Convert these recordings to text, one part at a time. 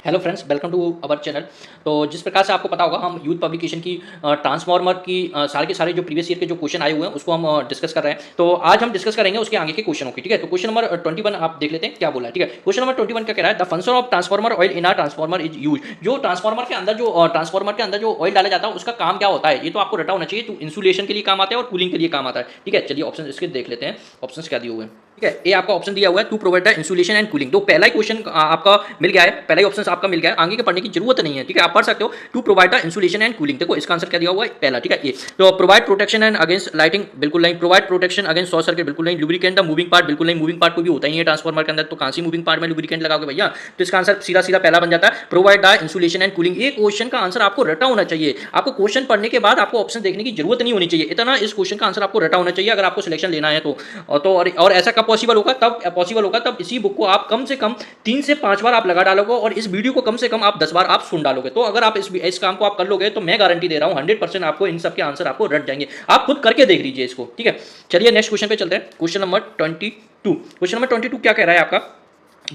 Hello friends, welcome to our channel. तो जिस प्रकार से आपको पता होगा, हम यूथ पब्लिकेशन की ट्रांसफार्मर की सारे के सारे जो प्रीवियस ईयर के जो क्वेश्चन आए हुए हैं उसको हम डिस्कस कर रहे हैं। तो आज हम डिस्कस करेंगे उसके आगे के क्वेश्चनों की। ठीक है, तो क्वेश्चन नंबर 21 आप देख लेते हैं क्या बोला है। ठीक है, क्वेश्चन नंबर 21 क्या कह रहा है, the function of transformer oil in a transformer is use. जो ट्रांसफार्मर के अंदर जो ऑयल डाला जाता है उसका काम क्या होता है, ये तो आपको रटा होना चाहिए। तो इंसुलेशन के लिए काम आता है और कूलिंग के लिए काम आता है। ठीक है, चलिए ऑप्शन इसके देख लेते हैं, ऑप्शन क्या दिए हुए हैं। ठीक है, ये आपका ऑप्शन दिया हुआ है to provide the insulation and cooling. तो पहला ही क्वेश्चन आपका मिल गया है, पहला ही ऑप्शन आपका मिल गया है, आगे के पढ़ने की जरूरत नहीं है। ठीक है, आप पढ़ सकते हो to provide the insulation and cooling. देखो इसका आंसर क्या दिया हुआ है, पहला। ठीक है, ये तो provide protection and against lighting, बिल्कुल नहीं। Provide protection against short circuit, बिल्कुल नहीं। लुब्रिकेंट द मूविंग पार्ट, बिल्कुल नहीं। मूविंग पार्ट कोई भी होता ही नहीं है ट्रांसफार्मर के अंदर, तो कहां से मूविंग पार्ट में लुब्रिकेंट लगाओगे भैया। तो इसका आंसर सीधा सीधा पहला बन जाता है, provide the insulation and cooling. ये क्वेश्चन का आंसर आपको रटा होना चाहिए। आपको क्वेश्चन पढ़ने के बाद आपको ऑप्शन देखने की जरूरत नहीं होनी चाहिए, इतना इस क्वेश्चन का आंसर आपको रटा होना चाहिए अगर आपको सिलेक्शन लेना है तो। और ऐसा कब पॉसिबल होगा, तब इसी बुक को आप कम से कम 3 से 5 बार आप लगा डालोगे और इस वीडियो को कम से कम आप 10 बार आप सुन डालोगे। तो अगर आप इस काम को आप कर लोगे तो मैं गारंटी दे रहा हूं 100% आपको इन सब के आंसर आपको रट जाएंगे। आप खुद करके देख लीजिए इसको। ठीक है, चलिए नेक्स्ट क्वेश्चन पे चलते हैं। Question number 22। क्वेश्चन नंबर 22 क्या कह रहा है आपका,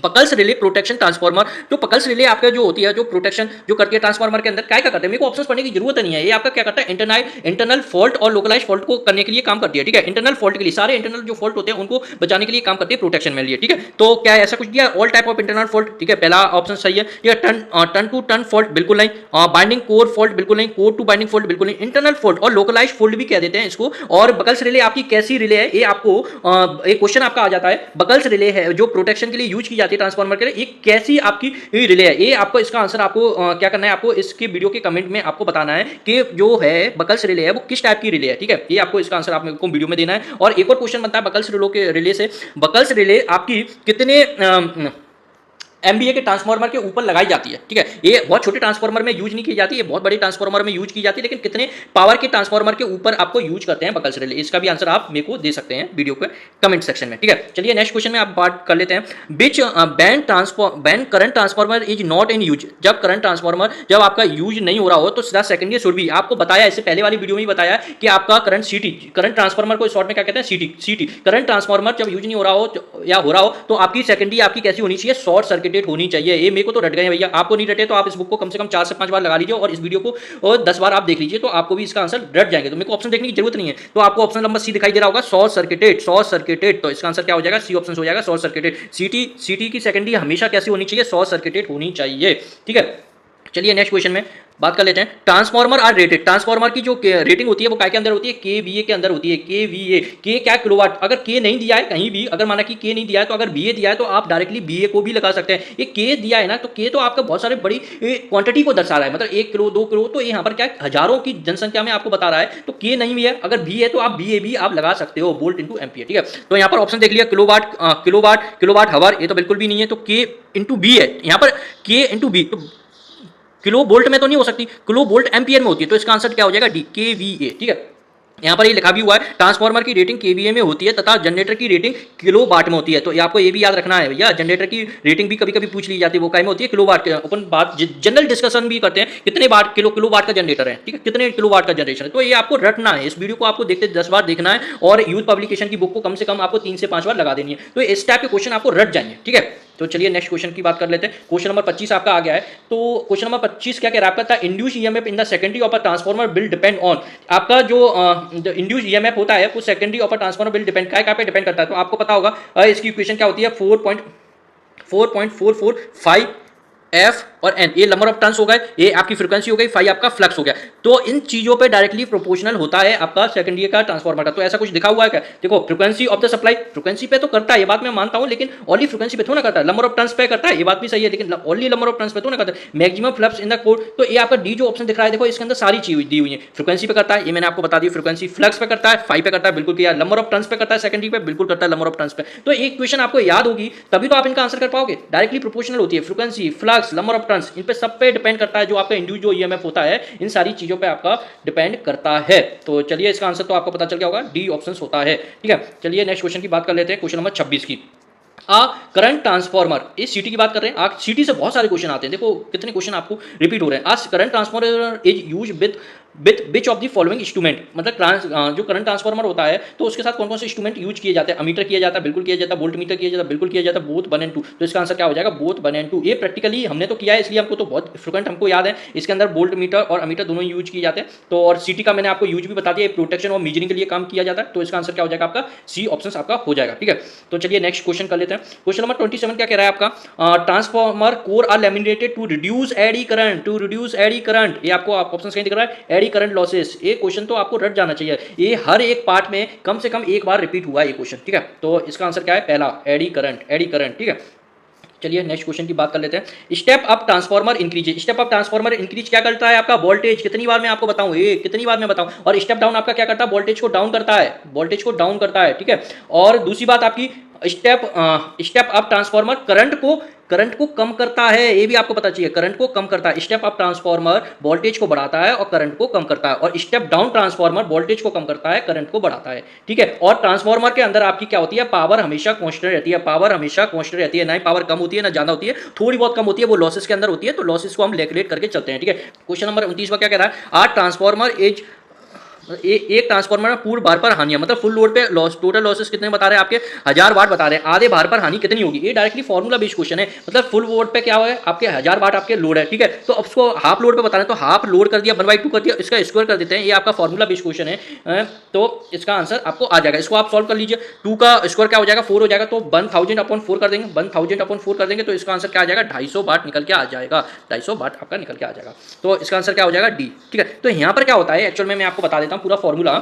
पकल्स रिले प्रोटेक्शन ट्रांसफार्मर। जो पकल्स रिले आपका जो होती है, जो प्रोटेक्शन जो करती है ट्रांसफार्मर के अंदर, क्या करते हैं, मेरे को ऑप्शंस पढ़ने की जरूरत नहीं है। ये आपका क्या करता है, इंटरनल फॉल्ट और लोकलाइज फॉल्ट को करने के लिए काम करती है। ठीक है, इंटरनल फॉल्ट के लिए, सारे इंटरनल जो फॉल्ट होते हैं उनको बचाने के लिए काम करती है प्रोटेक्शन में लिए। ठीक है, तो क्या ऐसा कुछ दिया, all type of internal fault. ठीक है, पहला ऑप्शन सही है। ठीक है, टर्न टू टर्न फॉल्ट बिल्कुल नहीं। बाइंडिंग कोर फॉल्ट बिल्कुल नहीं। कोर टू बाइंडिंग फॉल्ट बिल्कुल नहीं। इंटरनल फॉल्ट और लोकलाइज फॉल्ट भी कह देते हैं इसको। और बकल्स रिले आपकी कैसी रिले है, ये आपको एक क्वेश्चन आपका आ जाता है। बकल्स रिले है जो प्रोटेक्शन के लिए यूज की जाती है ट्रांसफार्मर के लिए, कैसी आपकी रिले है। ये आपको इसका आंसर आपको क्या करना है, आपको इसके वीडियो के कमेंट में आपको बताना है कि जो है बकल्स रिले है वो किस टाइप की रिले है। ठीक है, ये आपको इसका आंसर आपको वीडियो में देना है। और एक और क्वेश्चन बनता है बकल्स रिलो के रिले से, बकल्स रिले आपकी कितने एमबीए के ट्रांसफार्मर के ऊपर लगाई जाती है। ठीक है, ये बहुत छोटे ट्रांसफार्मर में यूज नहीं की जाती है, बहुत बड़े ट्रांसफार्मर में यूज की जाती है, लेकिन कितने पावर के ट्रांसफार्मर के ऊपर आपको यूज करते हैं बकल्स रिले, इसका भी आंसर आप मेरे को दे सकते हैं वीडियो के कमेंट सेक्शन में। ठीक है, चलिए नेक्स्ट क्वेश्चन में आप बात कर लेते हैं। Which one current transformer is not in use. जब करंट ट्रांसफार्मर जब आपका यूज नहीं हो रहा हो तो सीधा सेकेंडरी शुड बी। आपको बताया, इससे पहले वाली वीडियो में बताया कि आपका करंट सीटी, करंट ट्रांसफार्मर को शॉर्ट में क्या कहते हैं, सीटी। करंट ट्रांसफार्मर जब यूज नहीं हो रहा हो या हो रहा हो तो आपकी सेकेंडरी आपकी कैसी होनी चाहिए, शॉर्ट सर्किटेड होनी चाहिए। मेरे को तो रट गए भैया, आपको नहीं रटे तो आप इस बुक को कम से कम 4 से 5 बार लगा लीजिए और इस वीडियो को और 10 बार आप देख लीजिए, तो आपको भी इसका आंसर रट जाएंगे। तो मेरे को ऑप्शन देखने की जरूरत नहीं है, तो आपको ऑप्शन नंबर सी दिखाई दे रहा होगा, शॉर्ट सर्किटेड। तो इसका आंसर क्या हो जाएगा, सी ऑप्शन हो जाएगा, शॉर्ट सर्किटेड। सीटी की सेकेंडरी हमेशा कैसी होनी चाहिए, शॉर्ट सर्किटेड होनी चाहिए। ठीक है, चलिए नेक्स्ट क्वेश्चन में बात कर लेते हैं। ट्रांसफार्मर आर रेटेड, ट्रांसफार्मर की जो रेटिंग होती है वो काय के अंदर होती है, केवीए के अंदर होती है। केवीए, के क्या किलोवाट। अगर के नहीं दिया है कहीं भी, अगर माना कि के नहीं दिया है तो अगर बीए दिया है तो आप डायरेक्टली बीए को भी लगा सकते हैं। ये के दिया है ना, तो के तो आपका बहुत सारे बड़ी क्वांटिटी को दर्शा रहा है, मतलब 1 किलो 2 किलो, तो यहाँ पर क्या हजारों की जनसंख्या में आपको बता रहा है। तो के नहीं भी है, अगर बी है तो आप बीए भी आप लगा सकते हो, वोल्ट इंटू एम्पियर। ठीक है, तो यहाँ पर ऑप्शन देख लिया, किलोवाट हावर, ये तो बिल्कुल भी नहीं है, तो के इंटू बी है यहाँ पर, के इंटू बी। तो किलो वोल्ट में तो नहीं हो सकती, किलो वोल्ट एम्पियर में होती है, तो इसका आंसर क्या हो जाएगा, डी, केवीए। ठीक है, यहाँ पर ये लिखा भी हुआ है, ट्रांसफार्मर की रेटिंग केवीए में होती है तथा जनरेटर की रेटिंग किलोवाट में होती है। तो ये आपको ये भी याद रखना है भैया, जनरेटर की रेटिंग भी कभी कभी पूछ ली जाती है, वो काय में होती है, किलोवाट। अपन बात जनरल डिस्कशन भी करते हैं, कितने वाट किलोवाट का जनरेटर है। ठीक है, कितने किलोवाट का जनरेशन है, तो ये आपको रटना है। इस वीडियो को आपको देखते 10 बार देखना है और यूथ पब्लिकेशन की बुक को कम से कम आपको 3 से 5 बार लगा देनी है, तो इस टाइप के क्वेश्चन आपको रट जाएंगे। ठीक है, तो चलिए नेक्स्ट क्वेश्चन की बात कर लेते हैं। क्वेश्चन नंबर 25 आपका आ गया है। तो क्वेश्चन नंबर 25 क्या कह रहा है आपका, induce EMF in the secondary of a transformer will depend on. आपका जो इंड्यूस ईएमएफ होता है वो secondary of a transformer will depend क्या पे डिपेंड करता है, तो आपको पता होगा इसकी इक्वेशन क्या होती है, 4.445 एफ और एन, ये नंबर ऑफ टर्न्स हो गए, ये आपकी फ्रीक्वेंसी हो गई, फाई आपका फ्लक्स हो गया। तो इन चीजों पे डायरेक्टली प्रोपोर्शनल होता है आपका सेकेंडरी का ट्रांसफार्मर का। तो ऐसा कुछ दिखा हुआ है क्या, देखो frequency of the supply, frequency पे तो करता है, ये बात मैं मानता हूं, लेकिन ओनली फ्रीक्वेंसी पे थोड़ा ना करता है, नंबर ऑफ टर्न्स पे करता है, ये बात भी सही है, लेकिन ओनली नंबर ऑफ टर्न्स पे तो ना करता है। Maximum flux in the core, तो ये आपका डी जो ऑप्शन दिख रहा है, देखो इसके अंदर सारी चीज दी हुई है। फ्रीक्वेंसी पे करता है, ये मैंने आपको बता दी, फ्रीक्वेंसी फ्लक्स पे करता है, फाई पे करता है, बिल्कुल किया। नंबर ऑफ टर्न्स पे करता है सेकेंडरी पे, बिल्कुल करता है नंबर ऑफ टर्न्स पे। तो एक क्वेश्चन आपको याद होगी तभी तो आप इनका आंसर कर पाओगे, डायरेक्टली प्रोपोर्शनल होती है, frequency flux number of turns, इन पे सब पे डिपेंड करता है। जो आपका इंड्यूस जो ईएमएफ होता है इन सारी चीजों पे आपका डिपेंड करता है। तो चलिए इसका आंसर तो आपको पता चल गया होगा, डी ऑप्शन होता है। ठीक है, चलिए नेक्स्ट क्वेश्चन की बात कर लेते हैं, क्वेश्चन नंबर 26 की। करंट ट्रांसफार्मर, इस सिटी की बात कर रहे हैं, सिटी से बहुत सारे क्वेश्चन आते हैं, देखो कितने क्वेश्चन आपको रिपीट हो रहे हैं। आज current transformer is use with with which of the following instrument, मतलब जो करंट ट्रांसफार्मर होता है तो उसके साथ कौन कौन से इंस्ट्रूमेंट यूज किए जाते हैं। अमीटर किया जाता है, बिल्कुल किया जाता है। वोल्ट मीटर किया जाता है, बिल्कुल किया जाता है। बोथ 1 and 2, तो इसका आंसर क्या हो जाएगा, बोथ 1 and 2। ये प्रैक्टिकली हमने तो किया है, इसलिए हमको तो बहुत फ्रिक्वेंट हमको याद है। इसके अंदर वोल्ट मीटर और अमीटर दोनों यूज किए जाते हैं। तो और सीटी का मैंने आपको यूज भी बता दिया, प्रोटेक्शन और मीजरिंग के लिए काम किया जाता है। तो इसका आंसर क्या हो जाएगा आपका, सी ऑप्शन आपका हो जाएगा। ठीक है, तो चलिए नेक्स्ट क्वेश्चन कर लेते हैं। क्वेश्चन नंबर 27 क्या कह रहा है आपका, transformer core are laminated to reduce eddy current, to reduce eddy current. ये आपको ऑप्शन कहीं दिख रहा है, एडी करंट लॉसेस। ये क्वेश्चन तो आपको रट जाना चाहिए, ये हर एक पार्ट में कम से कम एक बार रिपीट हुआ है ये क्वेश्चन। ठीक है, तो इसका आंसर क्या है, पहला एडी करंट, एडी करंट। ठीक है, चलिए नेक्स्ट क्वेश्चन की बात कर लेते हैं। Step up transformer increase, step up transformer increase क्या करता है, आपका वोल्टेज। कितनी बार मैं आपको बताऊं, ये कितनी बार मैं बताऊं। और स्टेप डाउन आपका क्या करता है, वोल्टेज को डाउन करता है, वोल्टेज को डाउन करता है। ठीक है, और दूसरी बात आपकी स्टेप अप ट्रांसफार्मर करंट को कम करता है, ये भी आपको पता चाहिए, करंट को कम करता है। स्टेप अप ट्रांसफार्मर वोल्टेज को बढ़ाता है और करंट को कम करता है, और स्टेप डाउन ट्रांसफार्मर वोल्टेज को कम करता है, करंट को बढ़ाता है। ठीक है, और ट्रांसफार्मर के अंदर आपकी क्या होती है, पावर हमेशा कांस्टेंट रहती है, पावर हमेशा कांस्टेंट रहती है, ना ही पावर कम होती है ना ज्यादा होती है, थोड़ी बहुत कम होती है, वो लॉसेस के अंदर होती है। तो लॉसेस को हम कैलकुलेट करके चलते हैं। ठीक है, क्वेश्चन नंबर 29 क्या कह रहा है, आर ट्रांसफार्मर इज एक ट्रांसफार्मर में पूर्ण भार पर हानि, मतलब फुल लोड पे लॉस, टोटल लॉसेस कितने बता रहे हैं आपके, 1000 वाट बता रहे हैं। आधे भार पर हानि कितनी होगी, ये डायरेक्टली फॉर्मूला बेस्ड क्वेश्चन है। मतलब फुल लोड पे क्या है आपके 1000 वाट आपके लोड है। ठीक है, तो अब उसको हाफ लोड पे बता रहे हैं, तो हाफ लोड कर दिया 1/2 कर दिया, इसका स्क्वायर कर देते हैं। ये आपका फॉर्मूला बेस्ड क्वेश्चन है, तो इसका आंसर आपको आ जाएगा। इसको आप सॉल्व कर लीजिए, 2 का स्क्वायर क्या हो जाएगा, 4 हो जाएगा, तो 1000/4 कर देंगे, 1000/4 कर देंगे, तो इसका आंसर क्या आ जाएगा, 250 वाट निकल के आ जाएगा, 250 वाट आपका निकल के आ जाएगा। तो इसका आंसर क्या हो जाएगा, डी। ठीक है, तो यहाँ पर क्या होता है एक्चुअल में, मैं आपको बता देता हूँ पूरा फॉर्मूला।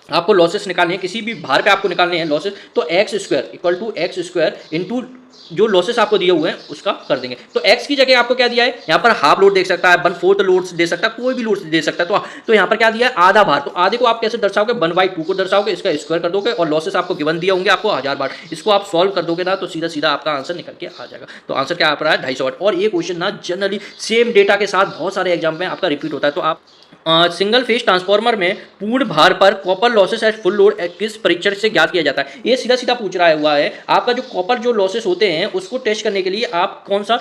आपको लॉसेस निकालने हैं, किसी भी भार पे आपको निकालने हैं लॉसेस, तो x square equal to x square into जो लॉसेस आपको दिए हुए हैं उसका कर देंगे। तो x की जगह आपको क्या दिया है, यहाँ पर हाफ लोड देख सकता है, 1/4 लोड दे सकता है, कोई भी लोड दे सकता है। तो यहाँ पर क्या दिया है, आधा भार। तो आधे को आप कैसे दर्शाओगे, 1/2 को दर्शाओगे, इसका स्क्वायर कर दोगे, और लॉसेस आपको गिवन दिए होंगे आपको 1000 वाट, इसको आप सॉल्व कर दोगे ना, तो सीधा सीधा आपका आंसर निकल के आ जाएगा। तो आंसर क्या आ रहा है, 250 वाट। और ये क्वेश्चन ना जनरली सेम डेटा के साथ बहुत सारे एग्जाम में आपका रिपीट होता है। तो आप सिंगल फेज ट्रांसफार्मर में पूर्ण भार पर copper losses at full load किस परीक्षण से ज्ञात किया जाता है। ये सीधा सीधा पूछ रहा हुआ है, आपका जो कॉपर जो लॉसेस होते हैं उसको टेस्ट करने के लिए आप कौन सा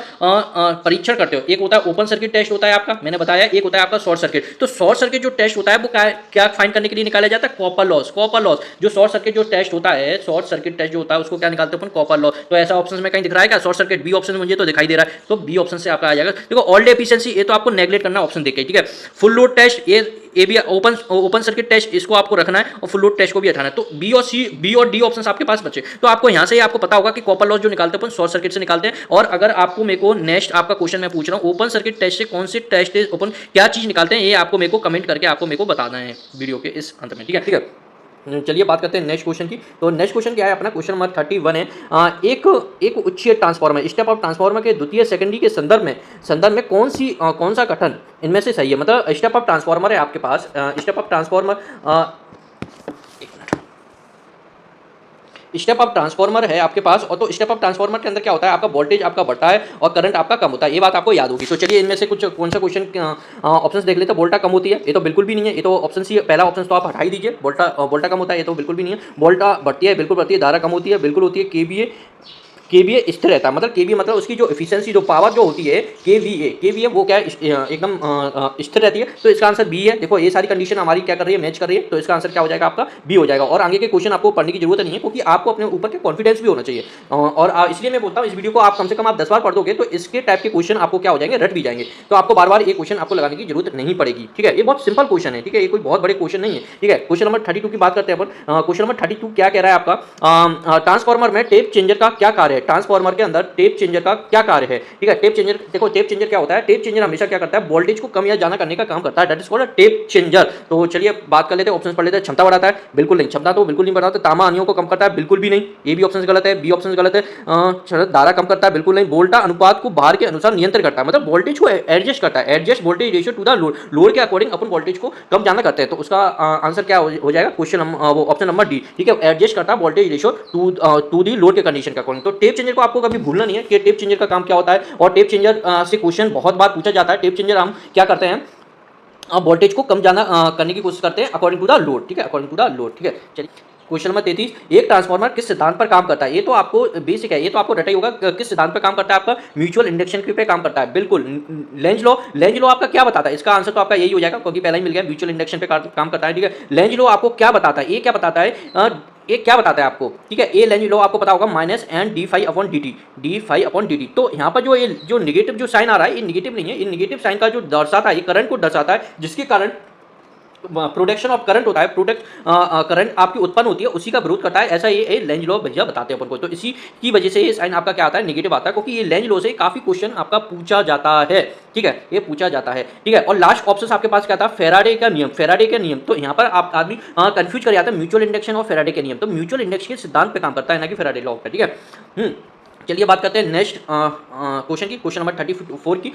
परीक्षण करते हो। एक होता है ओपन सर्किट टेस्ट होता है आपका, मैंने बताया, एक होता है आपका शॉर्ट सर्किट। तो शॉर्ट सर्किट जो टेस्ट होता है वो क्या फाइंड करने के लिए निकाला जाता है, कॉपर लॉस। कॉपर लॉस जो शॉर्ट सर्किट जो टेस्ट होता है, शॉर्ट सर्किट टेस्ट जो होता है उसको क्या निकालते हैं अपन, कॉपर लॉस। तो ऐसा ऑप्शन में कहीं दिख रहा है क्या, शॉर्ट सर्किट, बी ऑप्शन मुझे तो दिखाई दे रहा है, तो बी ऑप्शन से आपका आ जाएगा। देखो ऑल डे एफिशिएंसी, ये तो आपको नेगलेक्ट करना ऑप्शन देखे। ठीक है, फुल लोड टेस्ट, ये भी ओपन सर्किट टेस्ट, इसको आपको रखना है, और फुल लोड टेस्ट को भी हटाना है। तो बी और डी ऑप्शंस आपके पास बचे। तो आपको यहां से आपको पता होगा कि कॉपर लॉस जो निकालते हैं अपन शॉर्ट सर्किट से निकालते हैं। और अगर आपको मेरे को नेक्स्ट आपका क्वेश्चन मैं पूछ रहा हूं, ओपन सर्किट टेस्ट से कौन से टेस्ट ओपन क्या चीज निकालते हैं, ये आपको मेरे को कमेंट करके आपको मेरे को बताना है वीडियो के इस अंत में। ठीक है, ठीक है, चलिए बात करते हैं नेक्स्ट क्वेश्चन की। तो नेक्स्ट क्वेश्चन क्या है अपना, क्वेश्चन नंबर 31 है, एक उच्च ट्रांसफार्मर, स्टेप अप ट्रांसफार्मर के द्वितीय सेकेंडरी के संदर्भ में कौन सा गठन इनमें से सही है। मतलब स्टेप अप ट्रांसफार्मर है आपके पास, step up transformer step up transformer है आपके पास, और तो स्टेप अप ट्रांसफार्मर के अंदर क्या होता है, आपका वोल्टेज आपका बढ़ता है और करंट आपका कम होता है, ये बात आपको याद होगी। तो चलिए इनमें से कुछ कौन सा क्वेश्चन ऑप्शंस देख लेते हैं। वोल्टा कम होती है, ये तो बिल्कुल भी नहीं है, ये तो ऑप्शन सी, पहला ऑप्शन तो आप हटा ही दीजिए। वोल्टा कम होता है, ये तो बिल्कुल भी नहीं है। वोल्टा बढ़ती है, बिल्कुल बढ़ती है। धारा कम होती है, बिल्कुल होती है। केवीए स्थिर रहता है, मतलब केवीए मतलब उसकी जो एफिशिएंसी, जो पावर जो होती है, केवीए वो क्या है, एकदम स्थिर रहती है। तो इसका आंसर बी है। देखो ये सारी कंडीशन हमारी क्या कर रही है, मैच कर रही है, तो इसका आंसर क्या हो जाएगा आपका, बी हो जाएगा। और आगे के क्वेश्चन आपको पढ़ने की जरूरत नहीं है, क्योंकि आपको अपने ऊपर के कॉन्फिडेंस भी होना चाहिए। और इसलिए मैं बोलता हूँ इस वीडियो को आप कम से कम आप 10 बार पढ़ दोगे तो इसके टाइप के क्वेश्चन आपको क्या हो जाएंगे, रट भी जाएंगे। तो आपको बार बार ये क्वेश्चन आपको लगाने की जरूरत नहीं पड़ेगी। ठीक है, ये बहुत सिंपल क्वेश्चन है। ठीक है, ये कोई बहुत बड़े क्वेश्चन नहीं है। ठीक है, क्वेश्चन नंबर 32 की बात करते हैं अपन। क्वेश्चन नंबर 32 क्या कह रहा है आपका, ट्रांसफार्मर में टेप चेंजर का क्या कार्य है। ट्रांसफार्मर के अंदर टेप चेंजर का क्या कार्य है। ठीक है, टेप चेंजर, देखो टेप चेंजर क्या होता है, टेप चेंजर हमेशा क्या करता है, वोल्टेज को कम या ज्यादा करने का काम करता है, that is called tape changer. तो चलिए बात कर लेते हैं, ऑप्शंस पढ़ लेते हैं। क्षमता बढ़ाता है, बिल्कुल नहीं, क्षमता तो बिल्कुल नहीं बढ़ाता। तामा हानियों को कम करता है, बिल्कुल भी नहीं, ये भी ऑप्शन गलत है, बी ऑप्शन गलत है। धारा कम करता है, बिल्कुल नहीं। वोल्टा अनुपात को भार के अनुसार नियंत्रण करता है, मतलब वोल्टेज को एडजस्ट करता है, adjust voltage ratio to the load, load के अकॉर्डिंग अपन वोल्टेज को कम ज्यादा करते हैं। तो उसका आंसर क्या हो जाएगा, क्वेश्चन वो ऑप्शन नंबर डी। ठीक है, एडजस्ट करता है voltage ratio to the load के कंडीशन के अकॉर्डिंग। तो टेप चेंजर को आपको कभी भूलना नहीं है कि टेप चेंजर का काम क्या होता है। और टेप चेंजर से क्वेश्चन बहुत बार पूछा जाता है। टेप चेंजर हम क्या करते हैं, वोल्टेज को कम ज्यादा करने की कोशिश करते हैं अकॉर्डिंग टू द लोड। ठीक है, अकॉर्डिंग टू द लोड। ठीक है, चलिए क्वेश्चन नंबर 33, एक ट्रांसफार्मर किस सिद्धांत पर काम करता है? ये तो आपको बेसिक है, ये तो आपको रटा ही होगा। किस सिद्धांत पर काम करता है? आपका म्यूचुअल इंडक्शन पे काम करता है, बिल्कुल। लेंज लॉ आपका क्या बताता है? इसका आंसर तो आपका यही हो जाएगा, क्योंकि पहला ही मिल गया, म्यूचुअल इंडक्शन पे काम करता है, ठीक है। लेंज लॉ आपको क्या बताता है? ये क्या बताता है? ये क्या बताता है आपको, ठीक है? ए लेंज लॉ आपको पता होगा, minus n d phi upon d t, d phi upon d t. तो यहाँ पर जो ये जो निगेटिव जो साइन आ रहा है, ये निगेटिव नहीं है, ये निगेटिव साइन का जो दर्शाता है, ये करंट को दर्शाता है, जिसके कारण प्रोडक्शन ऑफ करंट होता है, प्रोडक्ट करंट आपकी उत्पन्न होती है, उसी का विरोध करता है। ऐसा ये लेंज लॉ भैया बताते हैं अपन को। तो इसी की वजह से ये साइन आपका क्या आता है? नेगेटिव आता है, क्योंकि ये लेंज लॉ से काफी क्वेश्चन आपका पूछा जाता है, ठीक है, ये पूछा जाता है, ठीक है। और लास्ट ऑप्शन आपके पास क्या था? फेराडे का नियम, फेराडे का नियम। तो यहाँ पर आप आदमी कंफ्यूज कर जाता है म्यूचुअल इंडक्शन और फेराडे के नियम। तो म्यूचुअल इंडक्शन के सिद्धांत पे काम करता है, ना कि फेराडे लॉ पे, ठीक है। चलिए बात करते हैं नेक्स्ट क्वेश्चन की, क्वेश्चन नंबर 34 की।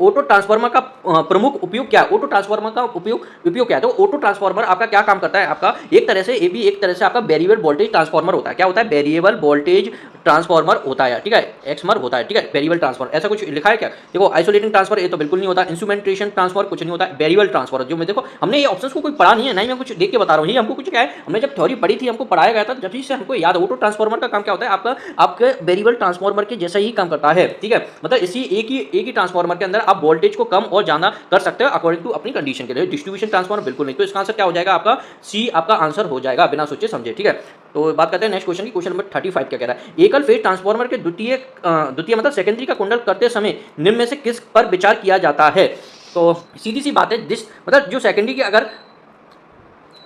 ऑटो ट्रांसफार्मर का प्रमुख उपयोग क्या है? ऑटो ट्रांसफार्मर का उपयोग क्या है? तो ऑटो ट्रांसफार्मर आपका क्या काम करता है? आपका एक तरह से ये भी एक तरह से आपका वेरिएबल वोल्टेज ट्रांसफार्मर होता है। क्या होता है? वेरिएबल वोल्टेज ट्रांसफार्मर होता है, ठीक है, एक्समर होता है, ठीक है, वेरिएबल ट्रांसफार्मर। ऐसा कुछ लिखा है क्या? देखो, आइसोलेटिंग ट्रांसफर ये तो बिल्कुल नहीं होता, इंस्ट्रूमेंटेशन ट्रांसफर कुछ नहीं होता, वेरिएबल ट्रांसफर जो मैं देखो हमने ये ऑप्शंस को कोई पढ़ा नहीं है, नहीं मैं कुछ देख के बता रहा हूँ, ये हमको कुछ क्या है, हमने जब थ्योरी पढ़ी थी, हमको पढ़ाया गया था, जब से हमको याद है। ऑटो ट्रांसफार्मर का काम क्या होता है? आपका आपके वेरिएबल ट्रांसफार्मर के जैसा ही काम करता है, ठीक है। मतलब इसी एक ही ट्रांसफार्मर के अंदर आप वोल्टेज को कम और ज्यादा कर सकते हो अकॉर्डिंग टू अपनी कंडीशन के लिए। डिस्ट्रीब्यूशन ट्रांसफार्मर बिल्कुल नहीं। तो इसका आंसर क्या हो जाएगा? आपका सी आपका आंसर हो जाएगा, बिना सोचे समझे, ठीक है। तो बात करते हैं नेक्स्ट क्वेश्चन की, क्वेश्चन नंबर 35 क्या कह रहा है? एकल फेज ट्रांसफार्मर के द्वितीय मतलब सेकेंडरी का कुंडल करते समय निम्न में से किस पर विचार किया जाता है? तो सीधी सी बात है, मतलब जो सेकेंडरी की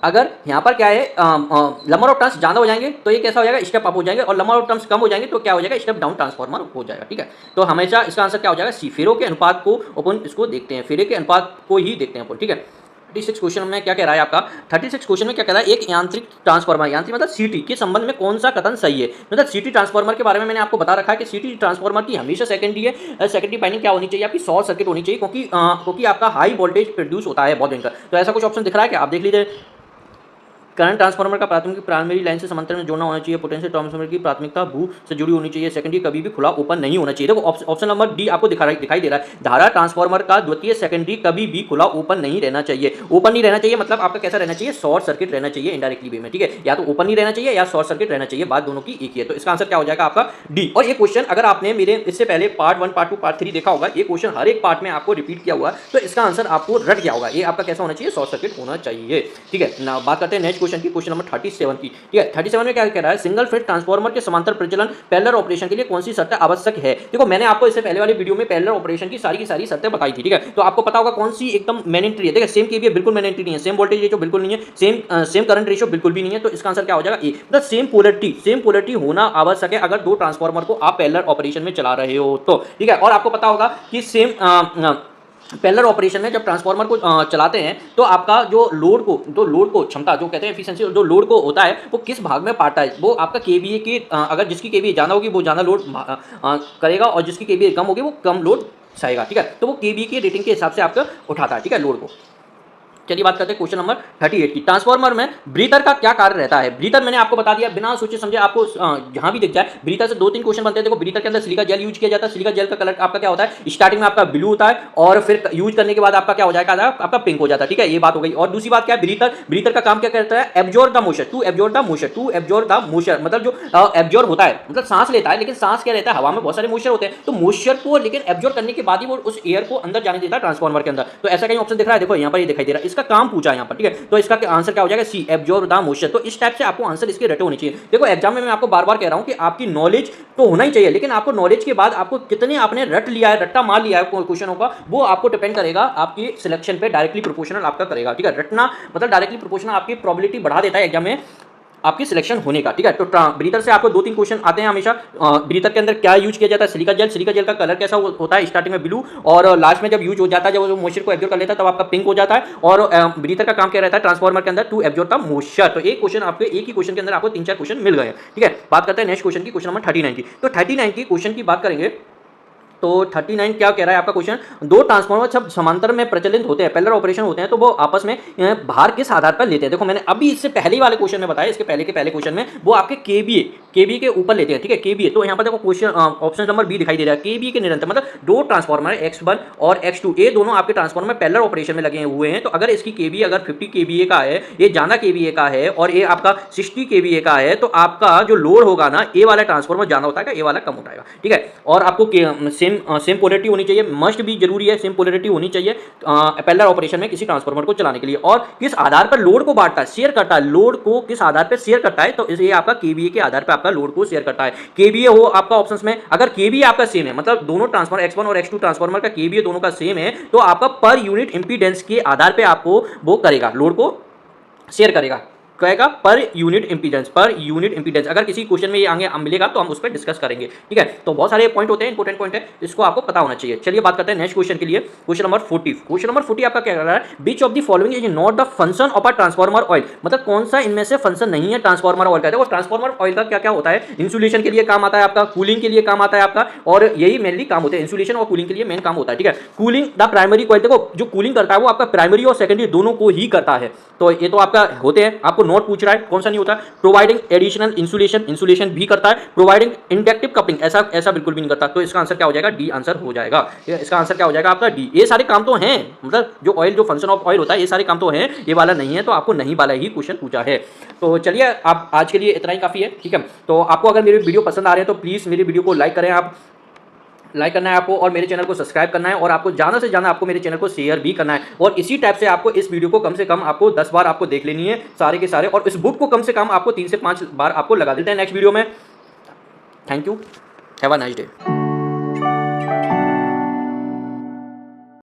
अगर यहाँ पर क्या है, नंबर ऑफ टर्न्स ज़्यादा हो जाएंगे तो ये कैसा हो जाएगा? स्टेप अप हो जाएंगे, और नंबर ऑफ टर्न्स कम हो जाएंगे तो क्या हो जाएगा? स्टेप डाउन ट्रांसफार्मर हो जाएगा, ठीक है। तो हमेशा इसका आंसर क्या हो जाएगा? सी। फेरों के अनुपात को अपन इसको देखते हैं, फेरे के अनुपात को ही देखते हैं अपन, ठीक है। 36 क्वेश्चन में क्या कह रहा है आपका? 36 क्वेश्चन में क्या कह रहा है? एक यांत्रिक ट्रांसफार्मर, यांत्रिक मतलब सीटी के संबंध में कौन सा कथन सही है? मतलब सीटी ट्रांसफार्मर के बारे में मैंने आपको बता रखा है कि सीटी ट्रांसफार्मर की हमेशा सेकेंडरी है, सेकेंडरी वाइंडिंग क्या होनी चाहिए? आपकी शॉर्ट सर्किट होनी चाहिए, क्योंकि आपका हाई वोल्टेज प्रोड्यूस होता है बहुत भयंकर। तो ऐसा कुछ ऑप्शन दिख रहा है क्या? आप देख लीजिए। करंट ट्रांसफार्मर का प्राथमिक प्राइमरी लाइन से समांतर में जोड़ना होना चाहिए। पोटेंशियल ट्रांसफार्मर की प्राथमिकता भू से जुड़ी होनी चाहिए। सेकेंडरी कभी भी खुला ओपन नहीं होना चाहिए। देखो ऑप्शन नंबर डी आपको दिखाई दे रहा है। धारा ट्रांसफार्मर का द्वितीय सेकेंडरी कभी भी खुला ओपन नहीं रहना चाहिए। ओपन नहीं रहना चाहिए मतलब आपका कैसा रहना चाहिए? शॉर्ट सर्किट रहना चाहिए इनडायरेक्टली वे में, ठीक है। या तो ओपन नहीं रहना चाहिए या शॉर्ट सर्किट रहना चाहिए, बात दोनों की एक ही है। तो इसका आंसर क्या हो जाएगा आपका? डी। और ये क्वेश्चन अगर आपने मेरे इससे पहले पार्ट 1, पार्ट 2, पार्ट 3 देखा होगा, ये क्वेश्चन हर एक पार्ट में आपको रिपीट किया हुआ है, तो इसका आंसर आपको रट गया होगा। ये आपका कैसा होना चाहिए? शॉर्ट सर्किट होना चाहिए, ठीक है ना। बात करते हैं नेक्स्ट क्वेश्चन की, क्वेश्चन नंबर 37 की, ठीक है। 37 में क्या कह रहा है? सिंगल फेज ट्रांसफार्मर के समांतर प्रचलन पैरेलल ऑपरेशन के लिए कौन सी शर्तें आवश्यक है? देखो मैंने आपको इससे पहले वाली वीडियो में पैरेलल ऑपरेशन की सारी शर्तें बताई थी, ठीक है। तो आपको पता होगा कौन सी एकदम मैंडेटरी है। देखिए सेम केवीए बिल्कुल मैंडेटरी नहीं है, सेम वोल्टेज रेशियो बिल्कुल नहीं है, सेम करंट रेशियो बिल्कुल भी नहीं है। तो इसका आंसर क्या हो जाएगा? ए। मतलब सेम पोलैरिटी होना आवश्यक है अगर दो ट्रांसफार्मर को आप पैरेलल ऑपरेशन में चला रहे हो तो, ठीक है। और आपको पता होगा कि सेम पैरेलल ऑपरेशन में जब ट्रांसफार्मर को चलाते हैं तो आपका जो लोड को क्षमता जो कहते हैं एफिशिएंसी, जो लोड को होता है वो किस भाग में बांटता है? वो आपका केवीए की अगर जिसकी केवीए ज़्यादा होगी वो ज़्यादा लोड करेगा, और जिसकी केवीए कम होगी वो कम लोड सहेगा, ठीक है। तो वो केवीए की रेटिंग के हिसाब से आपका उठाता है, ठीक है, लोड को। चलिए बात करते हैं क्वेश्चन नंबर 38 की। ट्रांसफार्मर में ब्रीथर का क्या कार्य रहता है? ब्रीथर मैंने आपको बता दिया, बिना सोचे समझे आपको जहां भी दिख जाए ब्रीथर से 2-3 क्वेश्चन बनते हैं। देखो ब्रीथर के अंदर सिलिका जेल यूज किया जाता है। सिलिका जेल का कलर आपका क्या होता है? स्टार्टिंग में आपका ब्लू होता है और फिर यूज करने के बाद आपका क्या हो जाएगा? आपका पिंक हो जाता है, ठीक है, ये बात हो गई। और दूसरी बात क्या है? ब्रीथर का काम क्या करता है? Absorb the motion, to absorb the motion, मतलब जो एब्जॉर्ब होता है मतलब सांस लेता है, लेकिन सांस क्या रहता है? हवा में बहुत सारे मोइस्चर होते हैं, तो मोइस्चर को लेकिन एब्जॉर्ब करने के बाद ही वो उस एयर को अंदर जाने देता है ट्रांसफार्मर के अंदर। तो ऐसा कहीं ऑप्शन दिख रहा है? देखो यहाँ पर ये दिखाई दे रहा है, इसका काम पूछा है यहाँ पर, ठीक है। तो इसका आंसर क्या हो जाएगा? सी, एब्जॉर्ब द मोइस्चर। तो इस टाइप से आपको आंसर इसके रटे होने चाहिए। देखो एग्जाम में मैं आपको बार बार कह रहा हूं कि आपकी नॉलेज तो होना ही चाहिए, लेकिन आपको नॉलेज के बाद आपको कितने आपने रट लिया है, रट्टा मार लिया है क्वेश्चनों का, वो आपको डिपेंड करेगा आपकी सिलेक्शन पे, डायरेक्टली प्रोपोर्शनल आपका करेगा, ठीक है। रटना मतलब डायरेक्टली प्रोपोर्शनल आपकी प्रोबेबिलिटी बढ़ा देता है एग्जाम में आपकी सिलेक्शन होने का, ठीक है। तो ब्रीथर से आपको 2-3 क्वेश्चन आते हैं हमेशा। ब्रीथर के अंदर क्या यूज किया जाता है? सिलिका जेल का कलर कैसा होता है? स्टार्टिंग में ब्लू, और लास्ट में जब यूज हो जाता है, जब वो मोइस्चर को एब्जॉर्ब कर लेता है तब आपका पिंक हो जाता है। और ब्रीथर का काम क्या रहता है ट्रांसफार्मर के अंदर? To absorb the moisture. तो एक क्वेश्चन आपके एक ही क्वेश्चन के अंदर आपको 3-4 क्वेश्चन मिल गए, ठीक है। बात करते हैं नेक्स्ट क्वेश्चन की, क्वेश्चन नंबर 39 की। तो 39 की क्वेश्चन की बात करेंगे तो 39 क्या कह रहा है आपका क्वेश्चन, दो ट्रांसफार्मर जब समांतर में प्रचलित होते हैं, पैरेलल ऑपरेशन होते हैं, तो वो आपस में भार किस आधार पर लेते हैं। देखो मैंने अभी इससे पहले वाले क्वेश्चन में बताया, इसके पहले के पहले क्वेश्चन में वो आपके केबीए के ऊपर लेते हैं, ठीक है, केबीए। तो यहाँ पर देखो क्वेश्चन ऑप्शन नंबर बी दिखाई दे रहा है, केबीए के निरंतर मतलब दो ट्रांसफार्मर X1 और X2 ये दोनों आपके ट्रांसफार्मर पैरेलल ऑपरेशन में लगे हुए हैं। तो अगर इसकी केबीए अगर 50 केबीए का है, ये ज्यादा केबीए का है और ये आपका 60 केबीए का है, तो आपका जो लोड होगा ना, ए वाला ट्रांसफार्मर ज्यादा होता है, ए वाला कम होता है, ठीक है। और आपको सेम पोलैरिटी होनी चाहिए, मस्ट भी जरूरी है, सेम पोलैरिटी होनी चाहिए पैरेलल ऑपरेशन में किसी ट्रांसफार्मर को चलाने के लिए। और किस आधार पर लोड को बांटता है, शेयर करता है, लोड को किस आधार पर शेयर करता है, तो ये आपका केबीए के आधार पर आपका लोड को शेयर करता है। केबीए हो आपका ऑप्शंस में, अगर केबीए आपका सेम है, मतलब दोनों ट्रांसफार्मर X1 और X2 ट्रांसफार्मर का केबीए दोनों का सेम है, तो आपका पर यूनिट इंपीडेंस के आधार पर आपको वो करेगा, लोड को शेयर करेगा, कहेगा पर यूनिट इंपीडेंस। अगर किसी क्वेश्चन में ये आगे मिलेगा तो हम उस पर डिस्कस करेंगे, ठीक है। तो बहुत सारे पॉइंट होते हैं, इंपॉर्टेंट पॉइंट है, इसको आपको पता होना चाहिए। चलिए बात करते हैं नेक्स्ट क्वेश्चन के लिए, क्वेश्चन नंबर 40। क्वेश्चन नंबर 40 आपका क्या कर रहा है, which of the following is not the function of a transformer oil, मतलब कौन सा इनमें से फंक्शन नहीं है ट्रांसफार्मर ऑयल का। देखो ट्रांसफार्मर ऑयल का क्या क्या होता है, इंसुलेशन के लिए काम आता है आपका, कूलिंग के लिए काम आता है आपका, और यही मेनली काम होते हैं, इंसुलेशन और कूलिंग के लिए मेन काम होता है, ठीक है। कूलिंग द प्राइमरी कॉइल, देखो जो कूलिंग करता है वो आपका प्राइमरी और सेकेंडरी दोनों को ही करता है। तो ये तो आपका होते हैं, आपको नोट पूछ रहा है कौन सा नहीं होता। प्रोवाइडिंग एडिशनल इंसुलेशन भी करता है, प्रोवाइडिंग इंडक्टिव कपलिंग ऐसा बिल्कुल भी नहीं करता। तो इसका आंसर क्या हो जाएगा, डी आंसर हो जाएगा। इसका आंसर क्या हो जाएगा आपका डी। ये सारे काम तो हैं, मतलब जो ऑयल जो फंक्शन ऑफ ऑयल होता है ये सारे काम तो हैं, ये वाला नहीं है, तो आपको नहीं वाला ही क्वेश्चन पूछा है। तो चलिए आप आज के लिए इतना ही काफी है, ठीक है। तो आपको अगर मेरे वीडियो पसंद आ रहे हैं तो प्लीज मेरी वीडियो को लाइक करें, आप लाइक करना है आपको, और मेरे चैनल को सब्सक्राइब करना है, और आपको ज़्यादा से ज़्यादा आपको मेरे चैनल को शेयर भी करना है। और इसी टाइप से आपको इस वीडियो को कम से कम आपको 10 बार आपको देख लेनी है सारे के सारे, और इस बुक को कम से कम आपको 3 से 5 बार आपको लगा देते हैं नेक्स्ट वीडियो में। Thank you, have a nice day.